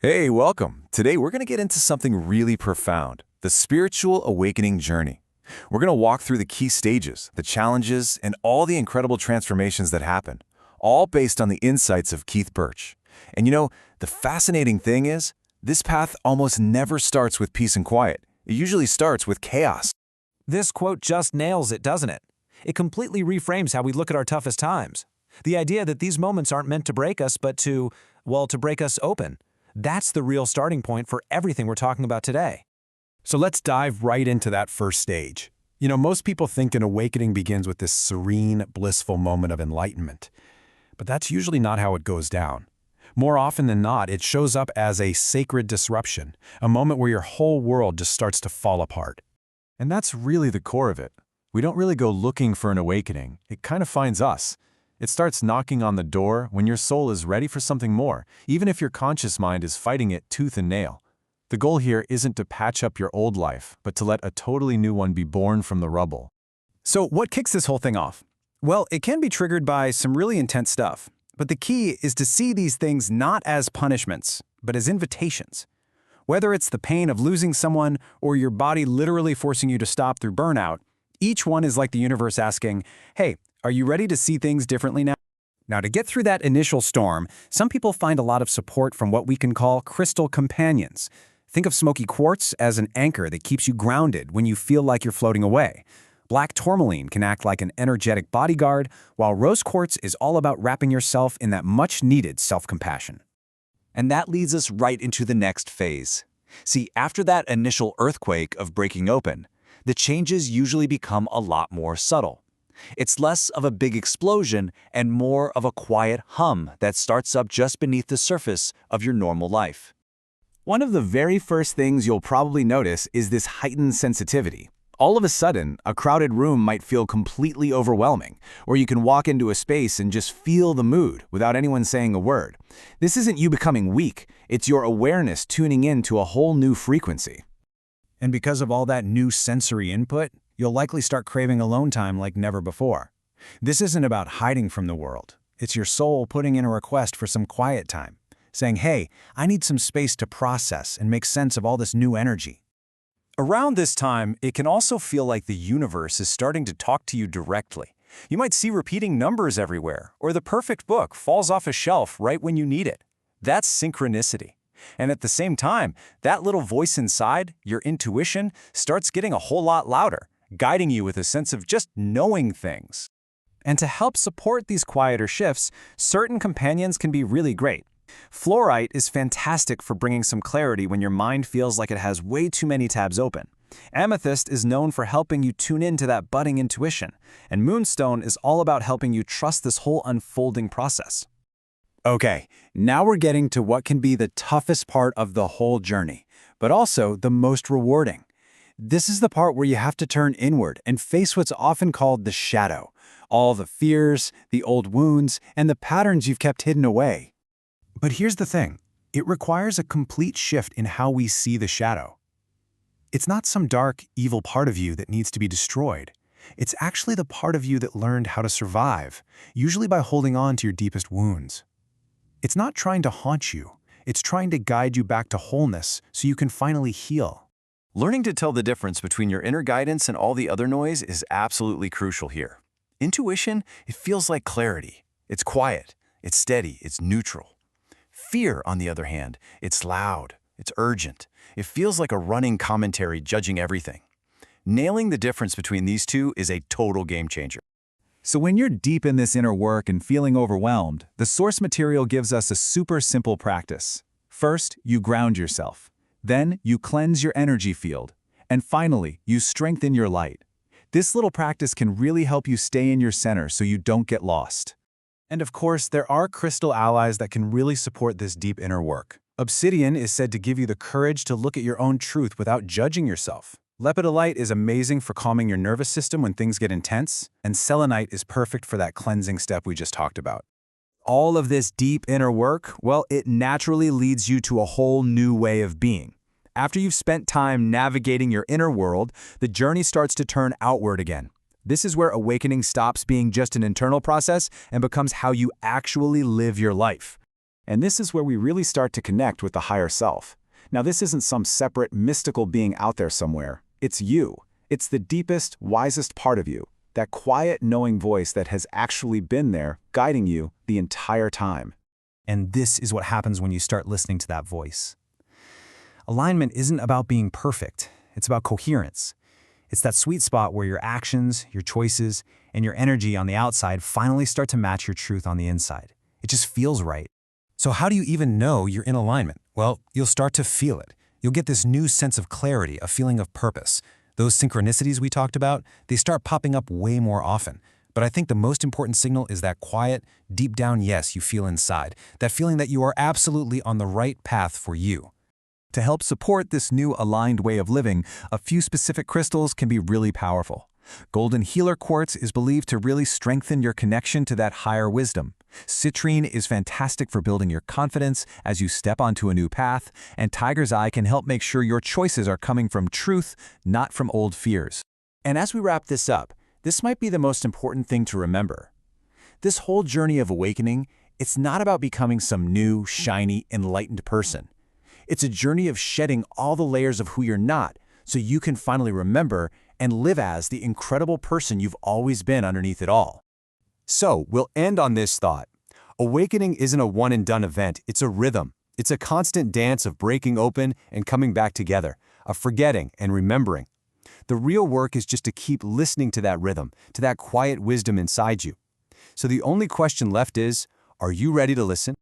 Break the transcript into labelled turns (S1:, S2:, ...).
S1: Hey, welcome. Today we're going to get into something really profound, the spiritual awakening journey. We're going to walk through the key stages, the challenges, and all the incredible transformations that happen, all based on the insights of Keith Birch. And the fascinating thing is, this path almost never starts with peace and quiet. It usually starts with chaos.
S2: This quote just nails it, doesn't it? It completely reframes how we look at our toughest times. The idea that these moments aren't meant to break us, but to break us open. That's the real starting point for everything we're talking about today.
S3: So let's dive right into that first stage. Most people think an awakening begins with this serene, blissful moment of enlightenment. But that's usually not how it goes down. More often than not, it shows up as a sacred disruption, a moment where your whole world just starts to fall apart.
S1: And that's really the core of it. We don't really go looking for an awakening. It kind of finds us. It starts knocking on the door when your soul is ready for something more, even if your conscious mind is fighting it tooth and nail. The goal here isn't to patch up your old life, but to let a totally new one be born from the rubble.
S4: So what kicks this whole thing off? Well, it can be triggered by some really intense stuff, but the key is to see these things not as punishments, but as invitations. Whether it's the pain of losing someone or your body literally forcing you to stop through burnout, each one is like the universe asking, hey, are you ready to see things differently now? Now, to get through that initial storm, some people find a lot of support from what we can call crystal companions. Think of smoky quartz as an anchor that keeps you grounded when you feel like you're floating away. Black tourmaline can act like an energetic bodyguard, while rose quartz is all about wrapping yourself in that much-needed self-compassion.
S5: And that leads us right into the next phase. See, after that initial earthquake of breaking open, the changes usually become a lot more subtle. It's less of a big explosion and more of a quiet hum that starts up just beneath the surface of your normal life.
S4: One of the very first things you'll probably notice is this heightened sensitivity. All of a sudden, a crowded room might feel completely overwhelming, or you can walk into a space and just feel the mood without anyone saying a word. This isn't you becoming weak, it's your awareness tuning in to a whole new frequency. And because of all that new sensory input, you'll likely start craving alone time like never before. This isn't about hiding from the world. It's your soul putting in a request for some quiet time, saying, hey, I need some space to process and make sense of all this new energy.
S2: Around this time, it can also feel like the universe is starting to talk to you directly. You might see repeating numbers everywhere, or the perfect book falls off a shelf right when you need it. That's synchronicity. And at the same time, that little voice inside, your intuition, starts getting a whole lot louder, guiding you with a sense of just knowing things. And to help support these quieter shifts, certain companions can be really great. Fluorite is fantastic for bringing some clarity when your mind feels like it has way too many tabs open. Amethyst is known for helping you tune into that budding intuition, and Moonstone is all about helping you trust this whole unfolding process.
S4: Okay, now we're getting to what can be the toughest part of the whole journey, but also the most rewarding. This is the part where you have to turn inward and face what's often called the shadow, all the fears, the old wounds, and the patterns you've kept hidden away. But here's the thing, it requires a complete shift in how we see the shadow. It's not some dark, evil part of you that needs to be destroyed. It's actually the part of you that learned how to survive, usually by holding on to your deepest wounds. It's not trying to haunt you, it's trying to guide you back to wholeness so you can finally heal.
S1: Learning to tell the difference between your inner guidance and all the other noise is absolutely crucial here. Intuition, it feels like clarity. It's quiet, it's steady, it's neutral. Fear, on the other hand, it's loud, it's urgent. It feels like a running commentary judging everything. Nailing the difference between these two is a total game changer.
S6: So when you're deep in this inner work and feeling overwhelmed, the source material gives us a super simple practice. First, you ground yourself. Then, you cleanse your energy field. And finally, you strengthen your light. This little practice can really help you stay in your center so you don't get lost.
S3: And of course, there are crystal allies that can really support this deep inner work. Obsidian is said to give you the courage to look at your own truth without judging yourself. Lepidolite is amazing for calming your nervous system when things get intense, and selenite is perfect for that cleansing step we just talked about.
S4: All of this deep inner work, well, it naturally leads you to a whole new way of being. After you've spent time navigating your inner world, the journey starts to turn outward again. This is where awakening stops being just an internal process and becomes how you actually live your life.
S6: And this is where we really start to connect with the higher self. Now, this isn't some separate, mystical being out there somewhere. It's you. It's the deepest, wisest part of you, that quiet, knowing voice that has actually been there, guiding you the entire time.
S4: And this is what happens when you start listening to that voice. Alignment isn't about being perfect. It's about coherence. It's that sweet spot where your actions, your choices, and your energy on the outside finally start to match your truth on the inside. It just feels right.
S2: So how do you even know you're in alignment? Well, you'll start to feel it. You'll get this new sense of clarity, a feeling of purpose. Those synchronicities we talked about, they start popping up way more often. But I think the most important signal is that quiet, deep down yes you feel inside, that feeling that you are absolutely on the right path for you.
S6: To help support this new aligned way of living, a few specific crystals can be really powerful. Golden Healer Quartz is believed to really strengthen your connection to that higher wisdom. Citrine is fantastic for building your confidence as you step onto a new path, and Tiger's Eye can help make sure your choices are coming from truth, not from old fears.
S5: And as we wrap this up, this might be the most important thing to remember. This whole journey of awakening, it's not about becoming some new, shiny, enlightened person. It's a journey of shedding all the layers of who you're not so you can finally remember and live as the incredible person you've always been underneath it all.
S2: So, we'll end on this thought. Awakening isn't a one-and-done event, it's a rhythm. It's a constant dance of breaking open and coming back together, of forgetting and remembering. The real work is just to keep listening to that rhythm, to that quiet wisdom inside you. So the only question left is, are you ready to listen?